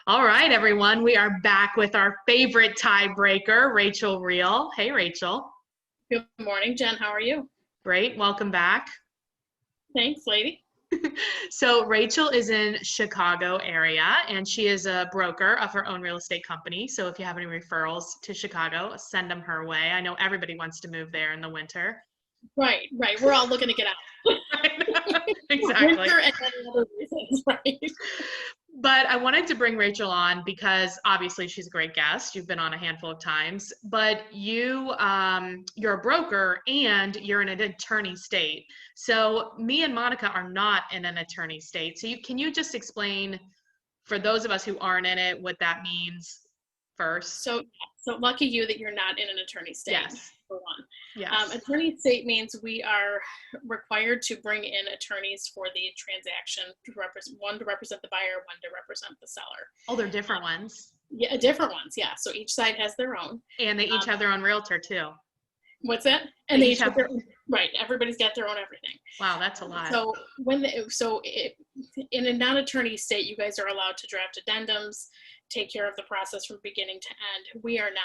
All right, everyone. We are back with our favorite tiebreaker, Rachel Reel. Hey, Rachel. Good morning, Jen. How are you? Great. Welcome back. Thanks, lady. So Rachel is in Chicago area and she is a broker of her own real estate company. So if you have any referrals to Chicago, send them her way. I know everybody wants to move there in the winter. Right. We're all looking to get out. Exactly. Winter and many other reasons, right? But I wanted to bring Rachel on because obviously she's a great guest. You've been on a handful of times, but you're a broker and you're in an attorney state. So me and Monica are not in an attorney state. So can you just explain for those of us who aren't in it what that means first? So lucky you that you're not in an attorney state. Yes. For one. Yes. Attorney state means we are required to bring in attorneys for the transaction to represent the buyer, one to represent the seller. Oh, they're different ones. Yeah, different ones. Yeah. So each side has their own. And they each have their own realtor too. What's that? And they each have their own, right. Everybody's got their own everything. Wow, that's a lot. So in a non-attorney state, you guys are allowed to draft addendums, take care of the process from beginning to end. We are not.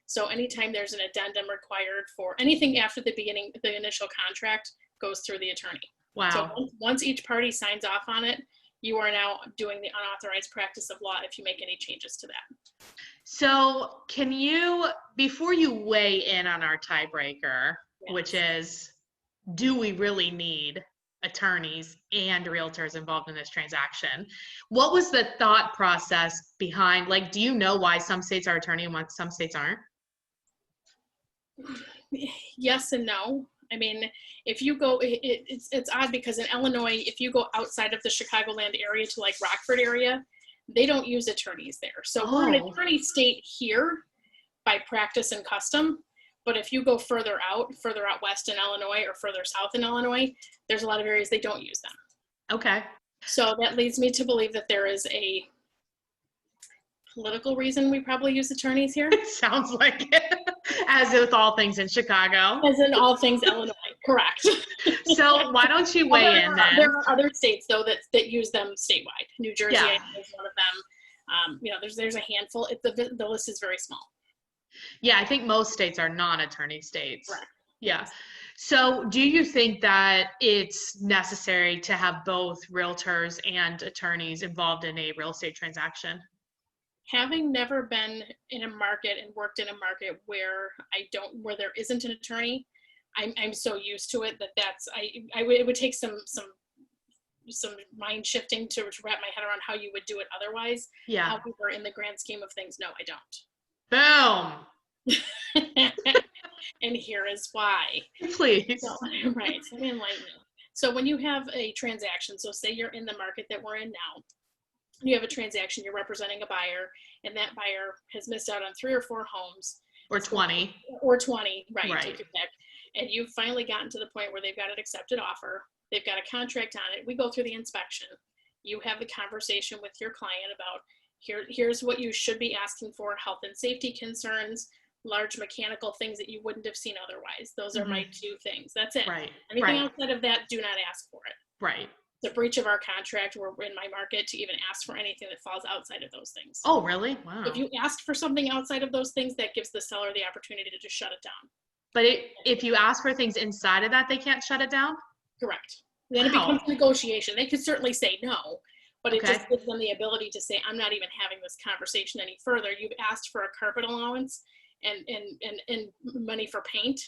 So anytime there's an addendum required for anything after the beginning, the initial contract goes through the attorney. Wow. So once each party signs off on it, you are now doing the unauthorized practice of law if you make any changes to that. So can you, before you weigh in on our tiebreaker, yes, which is, do we really need attorneys and realtors involved in this transaction? What was the thought process behind, like, do you know why some states are attorney and why some states aren't? Yes and no. I mean, if you go, it's odd because in Illinois, if you go outside of the Chicagoland area to like Rockford area, they don't use attorneys there. So we're an attorney state here by practice and custom. But if you go further out west in Illinois or further south in Illinois, there's a lot of areas they don't use them. Okay. So that leads me to believe that there is a political reason we probably use attorneys here. It sounds like it, as with all things in Chicago. As in all things Illinois, correct. So why don't you weigh in then? There are other states though that use them statewide. New Jersey is one of them. There's a handful. The list is very small. Yeah, I think most states are non-attorney states. Correct. Yeah. So do you think that it's necessary to have both realtors and attorneys involved in a real estate transaction? Having never been in a market and worked in a market where there isn't an attorney, I'm so used to it that it would take some mind shifting to wrap my head around how you would do it otherwise. Yeah. However, in the grand scheme of things, no, I don't. Boom. And here is why. Please. Right. So enlighten me. So when you have a transaction, so say you're in the market that we're in now, you have a transaction, you're representing a buyer, and that buyer has missed out on 3 or 4 homes. Or 20. Or 20, right. Right. Take your pick. And you've finally gotten to the point where they've got an accepted offer. They've got a contract on it. We go through the inspection. You have the conversation with your client about here's what you should be asking for, health and safety concerns, large mechanical things that you wouldn't have seen otherwise. Those are my 2 things. That's it. Right. Anything outside of that, do not ask for it. Right. It's a breach of our contract. We're in my market to even ask for anything that falls outside of those things. Oh, really? Wow. If you ask for something outside of those things, that gives the seller the opportunity to just shut it down. But if you ask for things inside of that, they can't shut it down? Correct. Then it becomes a negotiation. They could certainly say no, but it just gives them the ability to say, I'm not even having this conversation any further. You've asked for a carpet allowance and money for paint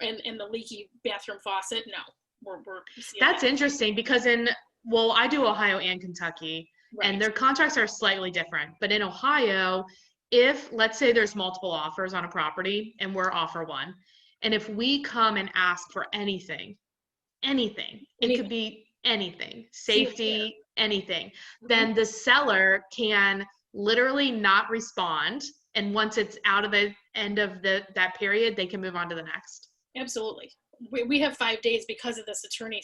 and the leaky bathroom faucet. No. That's interesting because I do Ohio and Kentucky, and their contracts are slightly different. But in Ohio, if let's say there's multiple offers on a property and we're offer one, and if we come and ask for anything, it could be anything, safety, anything, then the seller can literally not respond. And once it's out of the end of that period, they can move on to the next. Absolutely. We have 5 days because of this attorney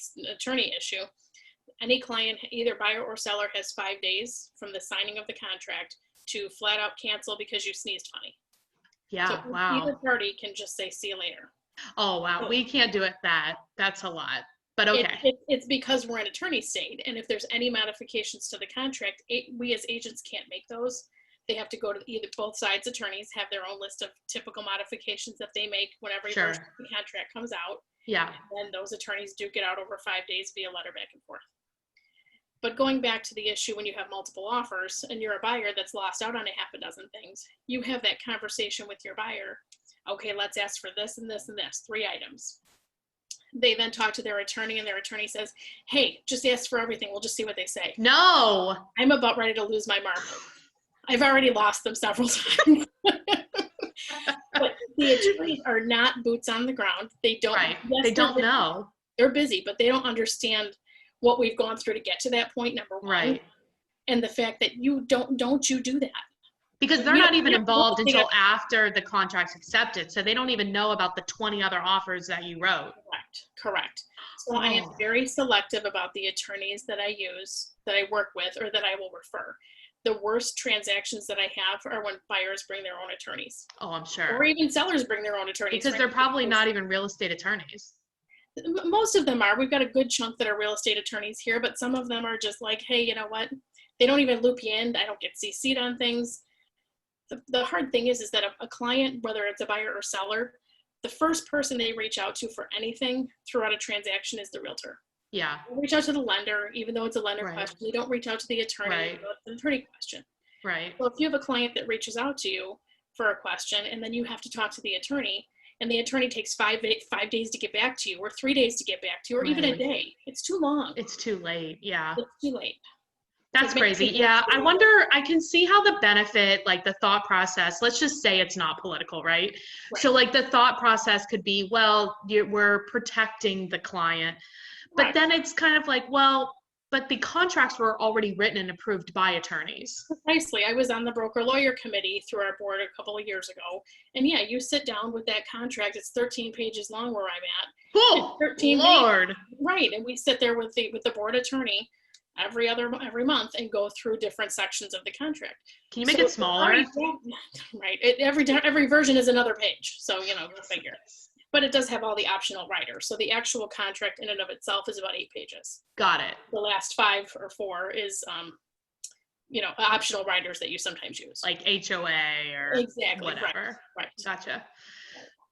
issue. Any client, either buyer or seller, has 5 days from the signing of the contract to flat out cancel because you sneezed funny. Yeah, so wow. Either party can just say, see you later. Oh, wow. We can't do it That's a lot. But okay. It's because we're an attorney state, and if there's any modifications to the contract, we as agents can't make those. They have to go to either both sides' attorneys, have their own list of typical modifications that they make when every version of the contract comes out. Yeah. And then those attorneys do get out over 5 days via letter back and forth. But going back to the issue when you have multiple offers and you're a buyer that's lost out on a half a dozen things, you have that conversation with your buyer. Okay, let's ask for this and this and this, 3 items. They then talk to their attorney, and their attorney says, hey, just ask for everything. We'll just see what they say. No. I'm about ready to lose my marbles. I've already lost them several times. But the attorneys are not boots on the ground. They don't. Right. Yes, they don't know. They're busy, but they don't understand what we've gone through to get to that point, number one. Right. And the fact that you don't you do that. Because they're not even involved until after the contract's accepted. So they don't even know about the 20 other offers that you wrote. Correct. So I am very selective about the attorneys that I use, that I work with, or that I will refer. The worst transactions that I have are when buyers bring their own attorneys. Oh, I'm sure. Or even sellers bring their own attorneys. Because they're probably not even real estate attorneys. Most of them are. We've got a good chunk that are real estate attorneys here, but some of them are just like, hey, you know what? They don't even loop you in. I don't get CC'd on things. The hard thing is that a client, whether it's a buyer or seller, the first person they reach out to for anything throughout a transaction is the realtor. Yeah. They reach out to the lender, even though it's a lender question. They don't reach out to the attorney. It's an attorney question. Right. So if you have a client that reaches out to you for a question, and then you have to talk to the attorney, and the attorney takes 5 days to get back to you, or 3 days to get back to you, or even a day, it's too long. It's too late. Yeah. It's too late. That's crazy. Yeah. I wonder, I can see how the benefit, like the thought process, let's just say it's not political, right? So like the thought process could be, well, we're protecting the client. But then it's kind of like, well, but the contracts were already written and approved by attorneys. Precisely. I was on the broker lawyer committee through our board a couple of years ago. And yeah, you sit down with that contract. It's 13 pages long where I'm at. Oh, 13 Lord. Pages. Right. And we sit there with the board attorney every month and go through different sections of the contract. Can you make it smaller? Right. Every version is another page. So, go figure. But it does have all the optional riders. So the actual contract in and of itself is about 8 pages. Got it. The last 5 or 4 is, optional riders that you sometimes use. Like HOA or whatever. Right. Gotcha.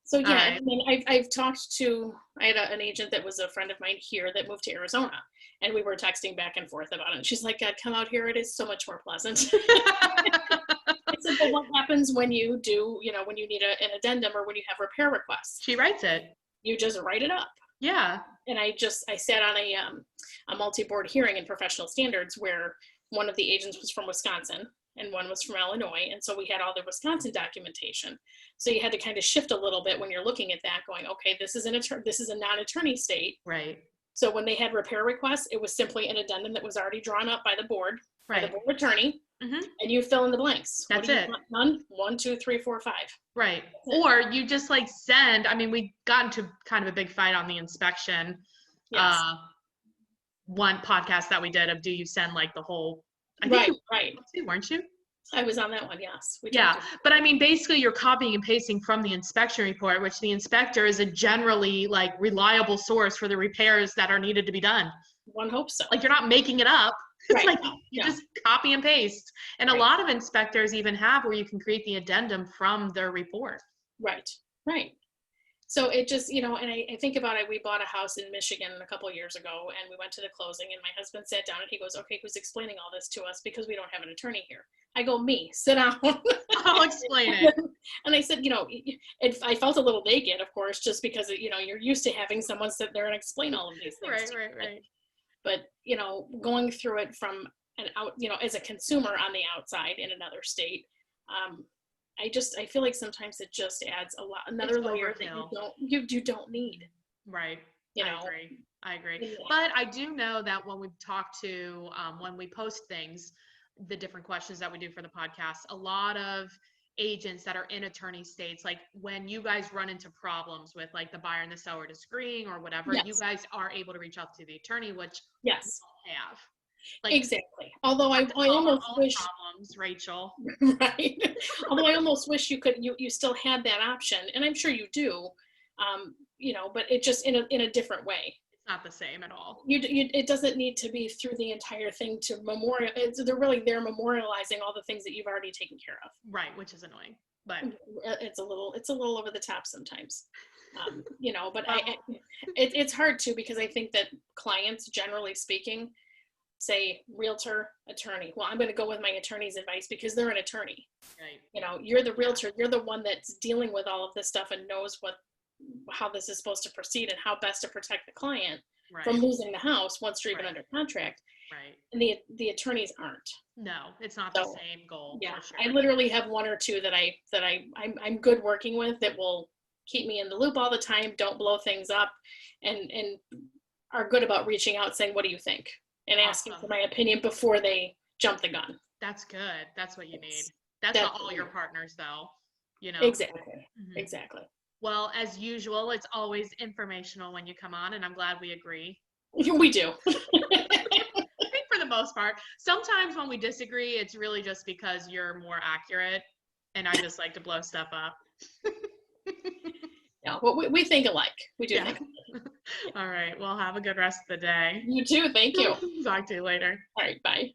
So yeah, I mean, I've talked to, I had an agent that was a friend of mine here that moved to Arizona, and we were texting back and forth about it. And she's like, God, come out here. It is so much more pleasant. I said, but what happens when you do, when you need an addendum or when you have repair requests? She writes it. You just write it up. Yeah. And I sat on a multi-board hearing in professional standards where one of the agents was from Wisconsin and one was from Illinois. And so we had all the Wisconsin documentation. So you had to kind of shift a little bit when you're looking at that going, okay, this is a non-attorney state. Right. So when they had repair requests, it was simply an addendum that was already drawn up by the board, by the board attorney, and you fill in the blanks. That's it. None, 1, 2, 3, 4, 5. Right. Or you just send, I mean, we got into kind of a big fight on the inspection. Yes. One podcast that we did of, do you send the whole, right. Weren't you? I was on that one, yes. But I mean, basically you're copying and pasting from the inspection report, which the inspector is a generally reliable source for the repairs that are needed to be done. One hopes so. You're not making it up. It's right. You just copy and paste. And a lot of inspectors even have where you can create the addendum from their report. Right. So it just, and I think about it, we bought a house in Michigan a couple of years ago, and we went to the closing, and my husband sat down and he goes, okay, who's explaining all this to us because we don't have an attorney here? I go, me, sit down. I'll explain it. And I said, I felt a little naked, of course, just because, you're used to having someone sit there and explain all of these things. Right. But, going through it from as a consumer on the outside in another state, I feel like sometimes it just adds another layer that you don't need. Right. I agree. Yeah. But I do know that when we've talked to, when we post things, the different questions that we do for the podcast, a lot of agents that are in attorney states, when you guys run into problems with the buyer and the seller disagreeing or whatever, you guys are able to reach out to the attorney, which we don't have. Exactly. Although I almost wish problems, Rachel. Right. Although I almost wish you still had that option, and I'm sure you do. But it just in a different way. It's not the same at all. It doesn't need to be through the entire thing to memorial. They're memorializing all the things that you've already taken care of. Right, which is annoying, but it's a little over the top sometimes. But it's hard too, because I think that clients, generally speaking, say realtor, attorney. Well, I'm going to go with my attorney's advice because they're an attorney. Right. You're the realtor. You're the one that's dealing with all of this stuff and knows how this is supposed to proceed and how best to protect the client from losing the house once you're even under contract. Right. And the attorneys aren't. No, it's not the same goal. Yeah, for sure. I literally have one or two that I'm good working with that will keep me in the loop all the time, don't blow things up, and are good about reaching out saying, what do you think? And asking for my opinion before they jump the gun. That's good. That's what you need. That's not all your partners though, Exactly. Mm-hmm. Exactly. Well, as usual, it's always informational when you come on, and I'm glad we agree. We do. I think for the most part. Sometimes when we disagree, it's really just because you're more accurate, and I just like to blow stuff up. Yeah, well, we think alike. We do think alike. All right. Well, have a good rest of the day. You too. Thank you. Talk to you later. All right. Bye.